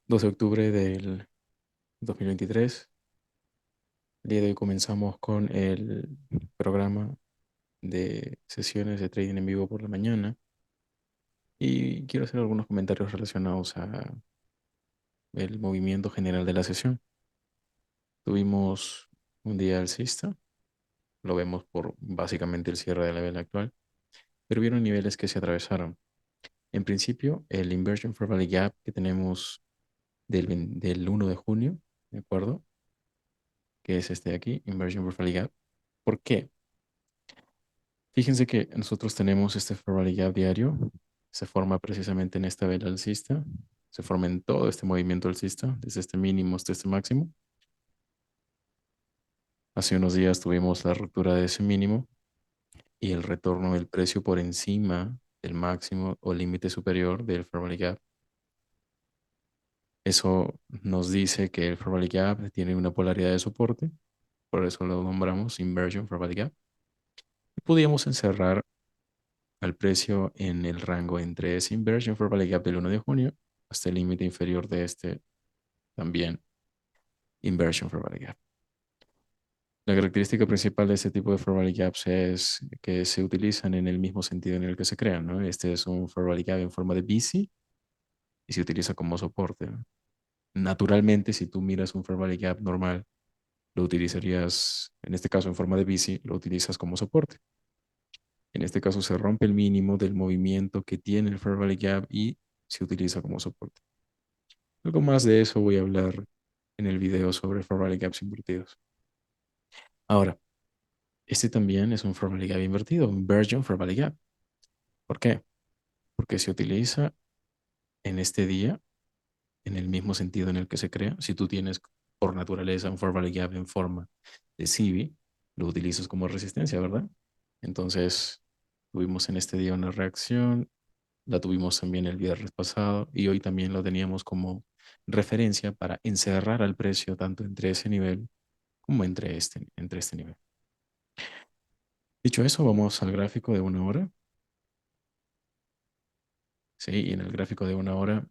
12 de octubre del 2023. El día de hoy comenzamos con el programa de sesiones de trading en vivo por la mañana y quiero hacer algunos comentarios relacionados a el movimiento general de la sesión. Tuvimos un día alcista, lo vemos por básicamente el cierre de la vela actual, pero vieron niveles que se atravesaron. En principio, el Inversion for Value Gap que tenemos del 1 de junio, ¿de acuerdo? Que es este de aquí, Inversion for Value Gap. ¿Por qué? Fíjense que nosotros tenemos este fair value gap diario. Se forma precisamente en esta vela alcista. Se forma en todo este movimiento alcista, desde este mínimo hasta este máximo. Hace unos días tuvimos la ruptura de ese mínimo y el retorno del precio por encima del máximo o límite superior del fair value gap. Eso nos dice que el fair value gap tiene una polaridad de soporte, por eso lo nombramos inversion fair value gap. Y podíamos encerrar al precio en el rango entre ese inversion for value gap del 1 de junio hasta el límite inferior de este también inversion for value gap. La característica principal de este tipo de fair value gaps es que se utilizan en el mismo sentido en el que se crean, ¿no? Este es un fair value gap en forma de BC y se utiliza como soporte, ¿no? Naturalmente, si tú miras un fair value gap normal, lo utilizarías, en este caso en forma de BC, lo utilizas como soporte. En este caso se rompe el mínimo del movimiento que tiene el fair value gap y se utiliza como soporte. Algo más de eso voy a hablar en el video sobre fair value gaps invertidos. Ahora, este también es un fair value gap invertido, un Inversion fair value gap. ¿Por qué? Porque se utiliza en este día en el mismo sentido en el que se crea. Si tú tienes por naturaleza un fair value gap en forma de CB, lo utilizas como resistencia, ¿verdad? Entonces, tuvimos en este día una reacción, la tuvimos también el viernes pasado y hoy también lo teníamos como referencia para encerrar al precio tanto entre ese nivel como entre este nivel. Dicho eso, vamos al gráfico de una hora. Sí, y en el gráfico de una hora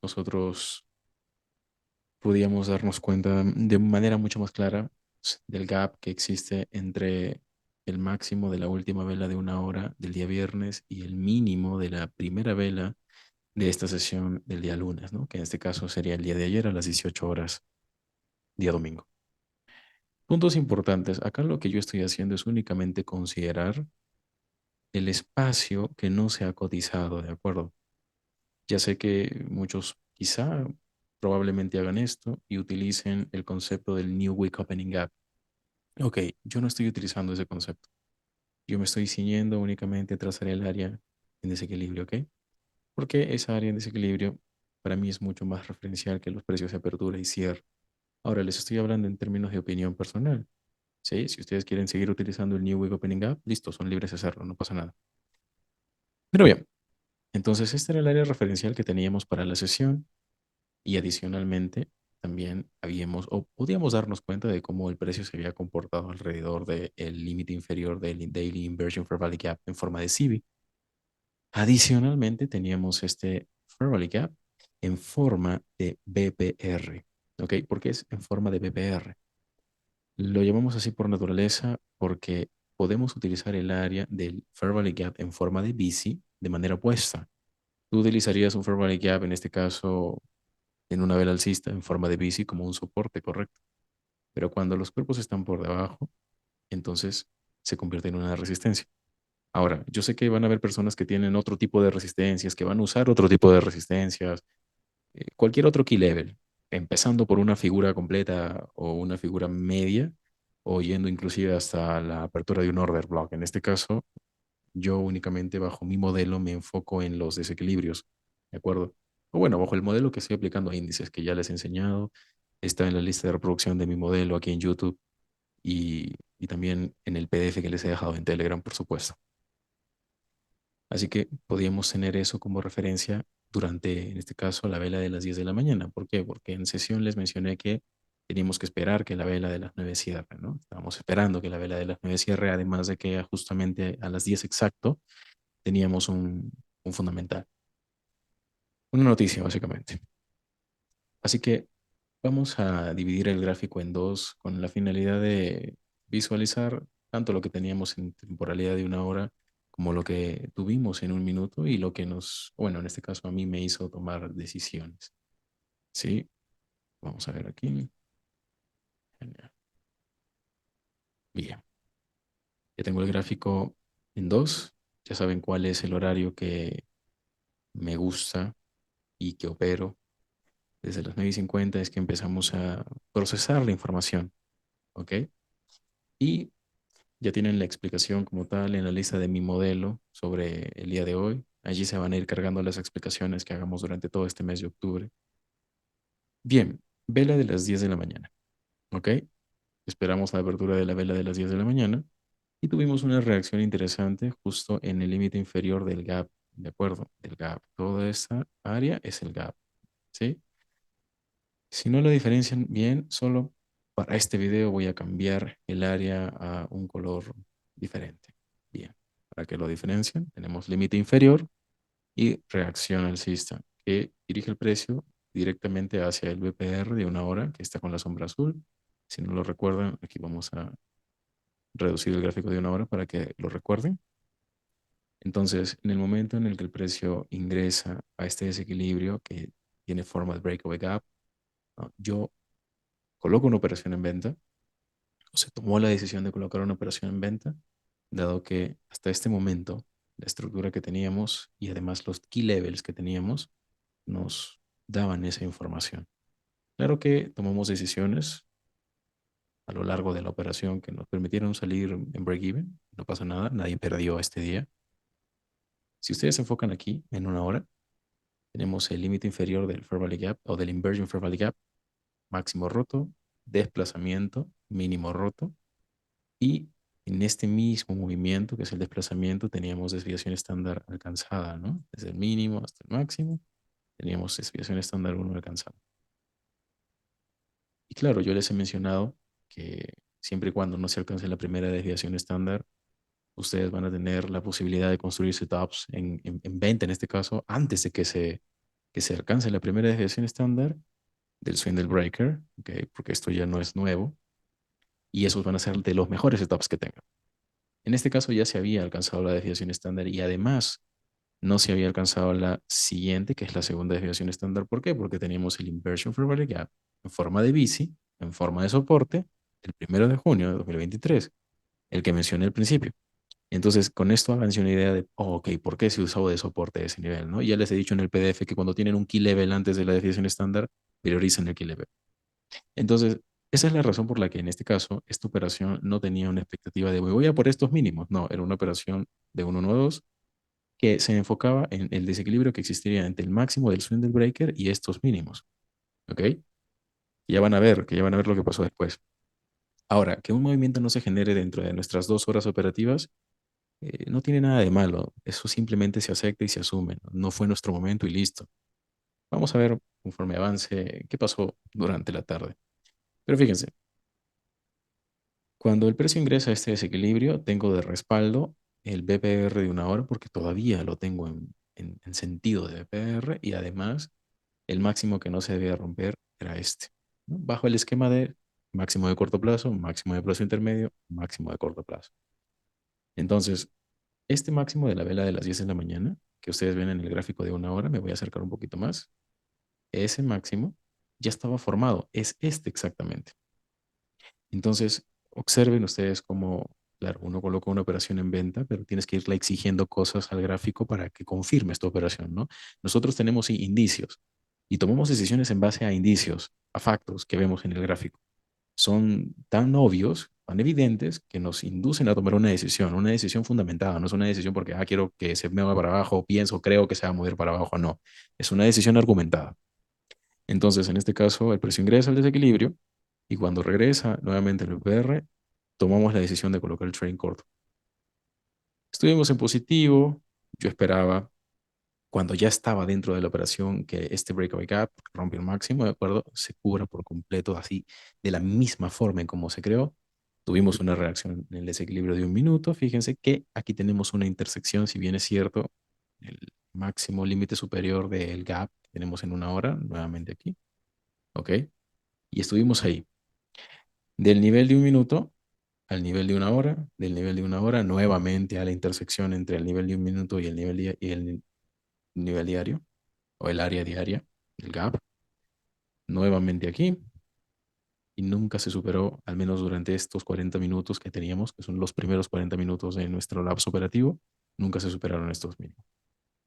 nosotros podíamos darnos cuenta de manera mucho más clara del gap que existe entre el máximo de la última vela de una hora del día viernes y el mínimo de la primera vela de esta sesión del día lunes, ¿no? Que en este caso sería el día de ayer a las 18 horas, día domingo. Puntos importantes. Acá lo que yo estoy haciendo es únicamente considerar el espacio que no se ha cotizado, ¿de acuerdo? Ya sé que muchos quizá probablemente hagan esto y utilicen el concepto del New Week Opening Gap. Ok, yo no estoy utilizando ese concepto. Yo me estoy ciñendo únicamente a trazar el área en desequilibrio, ¿ok? Porque esa área en desequilibrio para mí es mucho más referencial que los precios de apertura y cierre. Ahora les estoy hablando en términos de opinión personal. ¿Sí? Si ustedes quieren seguir utilizando el New Week Opening Gap, listo, son libres de hacerlo, no pasa nada. Pero bien, entonces este era el área referencial que teníamos para la sesión y adicionalmente también habíamos o podíamos darnos cuenta de cómo el precio se había comportado alrededor del límite inferior del Daily Inversion Fair Value Gap en forma de CB. Adicionalmente teníamos este Fair Value Gap en forma de BPR. ¿Ok? ¿Por qué es en forma de BPR? Lo llamamos así por naturaleza porque podemos utilizar el área del Fair Value Gap en forma de bici de manera opuesta. Tú utilizarías un Fair Value Gap, en este caso, en una vela alcista en forma de bici como un soporte, correcto. Pero cuando los cuerpos están por debajo, entonces se convierte en una resistencia. Ahora, yo sé que van a haber personas que tienen otro tipo de resistencias, que van a usar otro tipo de resistencias, cualquier otro key level, empezando por una figura completa o una figura media, o yendo inclusive hasta la apertura de un order block. En este caso, yo únicamente bajo mi modelo me enfoco en los desequilibrios, ¿de acuerdo? O bueno, bajo el modelo que estoy aplicando a índices que ya les he enseñado, está en la lista de reproducción de mi modelo aquí en YouTube y también en el PDF que les he dejado en Telegram, por supuesto. Así que podíamos tener eso como referencia durante, en este caso, la vela de las 10 de la mañana. ¿Por qué? Porque en sesión les mencioné que teníamos que esperar que la vela de las 9 cierre, ¿no? Estábamos esperando que la vela de las 9 cierre, además de que justamente a las 10 exacto teníamos un fundamental. Una noticia, básicamente. Así que vamos a dividir el gráfico en dos con la finalidad de visualizar tanto lo que teníamos en temporalidad de una hora como lo que tuvimos en un minuto y lo que nos, bueno, en este caso a mí me hizo tomar decisiones. ¿Sí? Vamos a ver aquí. Genial. Bien. Ya tengo el gráfico en dos. Ya saben cuál es el horario que me gusta y que opero. Desde las 9:50 es que empezamos a procesar la información. ¿Ok? Y ya tienen la explicación como tal en la lista de mi modelo sobre el día de hoy. Allí se van a ir cargando las explicaciones que hagamos durante todo este mes de octubre. Bien, vela de las 10 de la mañana. ¿Ok? Esperamos la apertura de la vela de las 10 de la mañana y tuvimos una reacción interesante justo en el límite inferior del gap. ¿De acuerdo? Del gap. Toda esta área es el gap. ¿Sí? Si no lo diferencian bien, solo para este video voy a cambiar el área a un color diferente. Bien, para que lo diferencien, tenemos límite inferior y reacción alcista, que dirige el precio directamente hacia el BPR de una hora, que está con la sombra azul. Si no lo recuerdan, aquí vamos a reducir el gráfico de una hora para que lo recuerden. Entonces, en el momento en el que el precio ingresa a este desequilibrio que tiene forma de breakaway gap, ¿no? Yo coloco una operación en venta, o se tomó la decisión de colocar una operación en venta, dado que hasta este momento la estructura que teníamos y además los key levels que teníamos nos daban esa información. Claro que tomamos decisiones a lo largo de la operación que nos permitieron salir en break-even, no pasa nada, nadie perdió este día. Si ustedes se enfocan aquí en una hora, tenemos el límite inferior del Fair Value Gap o del Inversion Fair Value Gap, máximo roto, desplazamiento, mínimo roto. Y en este mismo movimiento, que es el desplazamiento, teníamos desviación estándar alcanzada, ¿no? Desde el mínimo hasta el máximo, teníamos desviación estándar 1 alcanzada. Y claro, yo les he mencionado que siempre y cuando no se alcance la primera desviación estándar, ustedes van a tener la posibilidad de construir setups en venta, en este caso, antes de que se alcance la primera desviación estándar del swing breaker, ¿okay? Porque esto ya no es nuevo, y esos van a ser de los mejores setups que tengan. En este caso ya se había alcanzado la desviación estándar y además no se había alcanzado la siguiente, que es la segunda desviación estándar. ¿Por qué? Porque teníamos el Inversion Fair Value Gap en forma de bici, en forma de soporte, el 1 de junio de 2023, el que mencioné al principio. Entonces, con esto háganse una idea de, oh, ok, ¿por qué se usó de soporte a ese nivel? ¿No? Ya les he dicho en el PDF que cuando tienen un key level antes de la desviación estándar, priorizan el key level. Entonces, esa es la razón por la que en este caso esta operación no tenía una expectativa de voy a por estos mínimos. No, era una operación de 1-1-2 que se enfocaba en el desequilibrio que existiría entre el máximo del swing del breaker y estos mínimos. ¿Ok? Que ya van a ver lo que pasó después. Ahora, que un movimiento no se genere dentro de nuestras 2 horas operativas no tiene nada de malo. Eso simplemente se acepta y se asume. No, no fue nuestro momento y listo. Vamos a ver conforme avance qué pasó durante la tarde. Pero fíjense, cuando el precio ingresa a este desequilibrio, tengo de respaldo el BPR de una hora porque todavía lo tengo en sentido de BPR y además el máximo que no se debía romper era este, ¿no? Bajo el esquema de máximo de corto plazo, máximo de plazo intermedio, máximo de corto plazo. Entonces, este máximo de la vela de las 10 de la mañana, que ustedes ven en el gráfico de una hora, me voy a acercar un poquito más, ese máximo ya estaba formado, es este exactamente. Entonces, observen ustedes cómo, claro, uno coloca una operación en venta, pero tienes que irle exigiendo cosas al gráfico para que confirme esta operación, ¿no? Nosotros tenemos indicios y tomamos decisiones en base a indicios, a factos que vemos en el gráfico. Son tan obvios, tan evidentes, que nos inducen a tomar una decisión fundamentada. No es una decisión porque, quiero que se mueva para abajo, pienso, creo que se va a mover para abajo, no. Es una decisión argumentada. Entonces, en este caso, el precio ingresa al desequilibrio y cuando regresa nuevamente el PR, tomamos la decisión de colocar el trading corto. Estuvimos en positivo, yo esperaba, cuando ya estaba dentro de la operación, que este breakaway gap rompe el máximo, ¿de acuerdo? Se cubra por completo, así, de la misma forma en cómo se creó. Tuvimos una reacción en el desequilibrio de un minuto. Fíjense que aquí tenemos una intersección, si bien es cierto, el máximo límite superior del gap que tenemos en una hora, nuevamente aquí. ¿ok? Y estuvimos ahí, del nivel de un minuto al nivel de una hora, del nivel de una hora nuevamente a la intersección entre el nivel de un minuto y y el nivel diario, o el área diaria, el gap, nuevamente aquí, y nunca se superó, al menos durante estos 40 minutos que teníamos, que son los primeros 40 minutos de nuestro lapso operativo, nunca se superaron estos mínimos.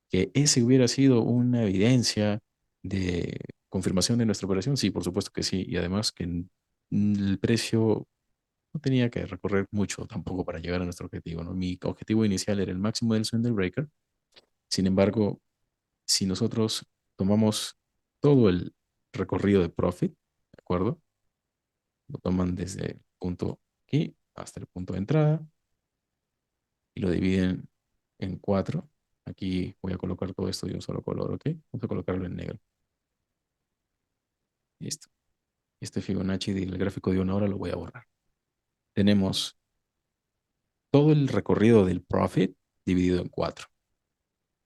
Que ese hubiera sido una evidencia de confirmación de nuestra operación, sí, por supuesto que sí, y además que el precio no tenía que recorrer mucho tampoco para llegar a nuestro objetivo, ¿no? Mi objetivo inicial era el máximo del swing del breaker. Sin embargo, si nosotros tomamos todo el recorrido de profit, ¿de acuerdo? Lo toman desde el punto aquí hasta el punto de entrada y lo dividen en cuatro. Aquí voy a colocar todo esto de un solo color, ¿ok? Vamos a colocarlo en negro. Listo. Este Fibonacci del gráfico de una hora lo voy a borrar. Tenemos todo el recorrido del profit dividido en cuatro.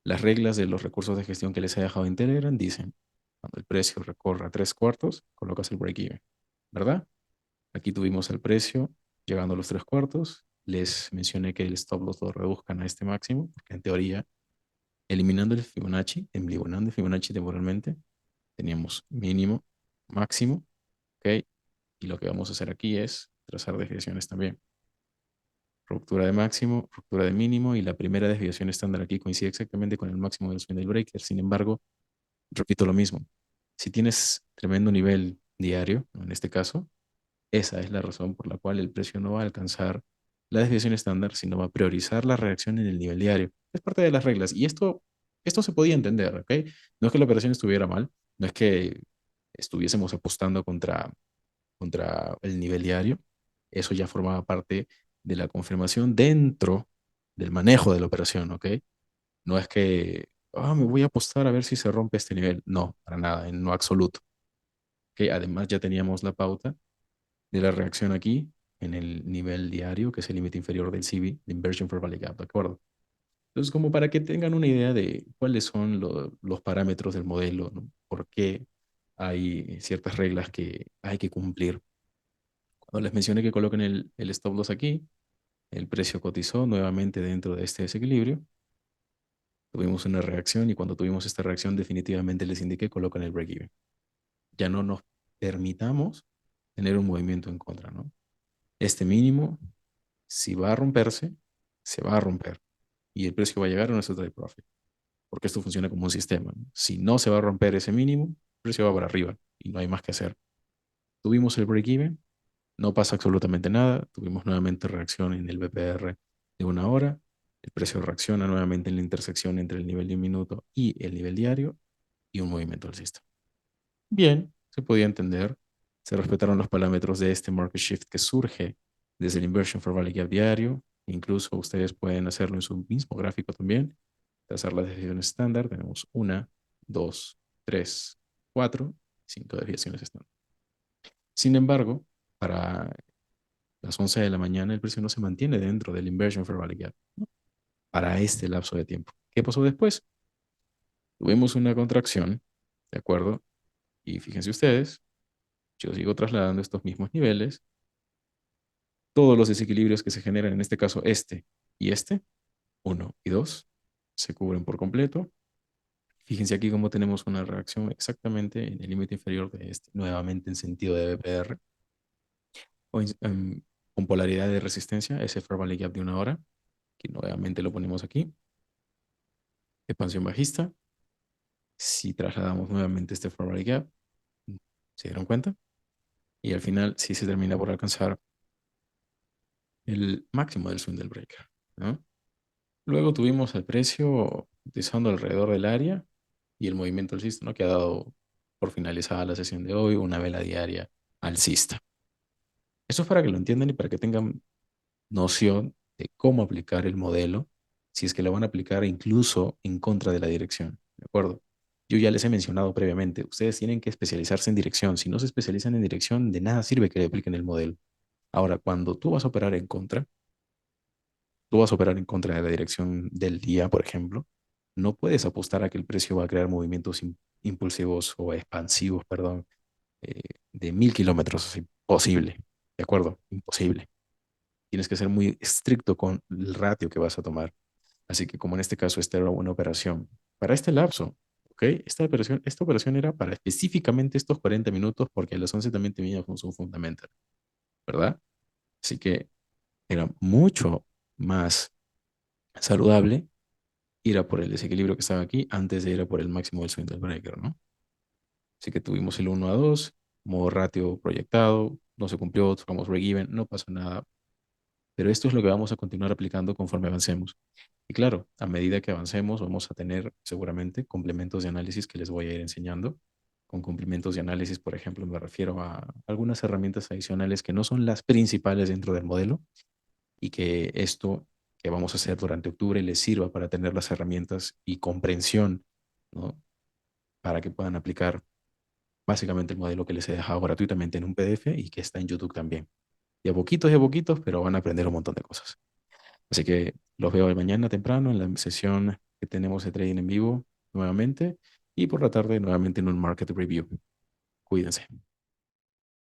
Las reglas de los recursos de gestión que les he dejado en Telegram dicen, cuando el precio recorra tres cuartos, colocas el break-even, ¿verdad? Aquí tuvimos el precio llegando a los tres cuartos. Les mencioné que el stop loss lo reduzcan a este máximo, porque en teoría, eliminando el Fibonacci temporalmente, teníamos mínimo, máximo, ¿ok? Y lo que vamos a hacer aquí es trazar desviaciones también. Ruptura de máximo, ruptura de mínimo, y la primera desviación estándar aquí coincide exactamente con el máximo del swing del breaker. Sin embargo, repito lo mismo. Si tienes tremendo nivel diario, ¿no? En este caso, esa es la razón por la cual el precio no va a alcanzar la desviación estándar, sino va a priorizar la reacción en el nivel diario. Es parte de las reglas. Y esto se podía entender, ¿ok? No es que la operación estuviera mal, no es que estuviésemos apostando contra el nivel diario. Eso ya formaba parte de la confirmación dentro del manejo de la operación, ¿ok? No es que, me voy a apostar a ver si se rompe este nivel. No, para nada, en lo absoluto. ¿Ok? Además, ya teníamos la pauta de la reacción aquí en el nivel diario, que es el límite inferior del CB, de Inversion for Value Gap, ¿de acuerdo? Entonces, como para que tengan una idea de cuáles son los parámetros del modelo, ¿no? Por qué hay ciertas reglas que hay que cumplir. Cuando les mencioné que coloquen el stop loss aquí, el precio cotizó nuevamente dentro de este desequilibrio. Tuvimos una reacción y cuando tuvimos esta reacción definitivamente les indiqué coloquen el break-even. Ya no nos permitamos tener un movimiento en contra, ¿no? Este mínimo, si va a romperse, se va a romper y el precio va a llegar a nuestro take profit, porque esto funciona como un sistema, ¿no? Si no se va a romper ese mínimo, el precio va para arriba y no hay más que hacer. Tuvimos el break-even, no pasa absolutamente nada, tuvimos nuevamente reacción en el BPR de una hora, el precio reacciona nuevamente en la intersección entre el nivel de un minuto y el nivel diario y un movimiento alcista. Bien, se podía entender. Se respetaron los parámetros de este market shift que surge desde el Inversion for Value Gap diario. Incluso ustedes pueden hacerlo en su mismo gráfico también. Trazar las desviaciones estándar. Tenemos una, dos, tres, cuatro, cinco desviaciones estándar. Sin embargo, para las 11 de la mañana el precio no se mantiene dentro del Inversion for Value Gap, ¿no? Para este lapso de tiempo. ¿Qué pasó después? Tuvimos una contracción, ¿de acuerdo? Y fíjense ustedes, yo sigo trasladando estos mismos niveles. Todos los desequilibrios que se generan, en este caso y este, uno y 2, se cubren por completo. Fíjense aquí cómo tenemos una reacción exactamente en el límite inferior de este, nuevamente en sentido de BPR, con polaridad de resistencia, ese fair value gap de una hora, que nuevamente lo ponemos aquí. Expansión bajista. Si trasladamos nuevamente este fair value gap, ¿se dieron cuenta? Y al final sí se termina por alcanzar el máximo del swing del breaker, ¿no? Luego tuvimos el precio cotizando alrededor del área y el movimiento alcista, ¿no? Que ha dado por finalizada la sesión de hoy una vela diaria alcista. Eso es para que lo entiendan y para que tengan noción de cómo aplicar el modelo, si es que lo van a aplicar incluso en contra de la dirección, ¿de acuerdo? Yo ya les he mencionado previamente, ustedes tienen que especializarse en dirección. Si no se especializan en dirección, de nada sirve que le apliquen el modelo. Ahora, cuando tú vas a operar en contra, tú vas a operar en contra de la dirección del día, por ejemplo, no puedes apostar a que el precio va a crear movimientos impulsivos o expansivos, perdón, eh, de 1000 kilómetros, es imposible, ¿de acuerdo? Imposible. Tienes que ser muy estricto con el ratio que vas a tomar. Así que como en este caso esta era una operación para este lapso, ¿ok? Esta operación era para específicamente estos 40 minutos porque a las 11 también tenía función fundamental, ¿verdad? Así que era mucho más saludable ir a por el desequilibrio que estaba aquí antes de ir a por el máximo del swing del breaker, ¿no? Así que tuvimos el 1-2, modo ratio proyectado, no se cumplió, tocamos break-even, no pasó nada. Pero esto es lo que vamos a continuar aplicando conforme avancemos. Y claro, a medida que avancemos, vamos a tener seguramente complementos de análisis que les voy a ir enseñando. Con complementos de análisis, por ejemplo, me refiero a algunas herramientas adicionales que no son las principales dentro del modelo y que esto que vamos a hacer durante octubre les sirva para tener las herramientas y comprensión, ¿no? Para que puedan aplicar básicamente el modelo que les he dejado gratuitamente en un PDF y que está en YouTube también. De a poquitos, pero van a aprender un montón de cosas. Así que los veo mañana temprano en la sesión que tenemos de trading en vivo nuevamente y por la tarde nuevamente en un market review. Cuídense.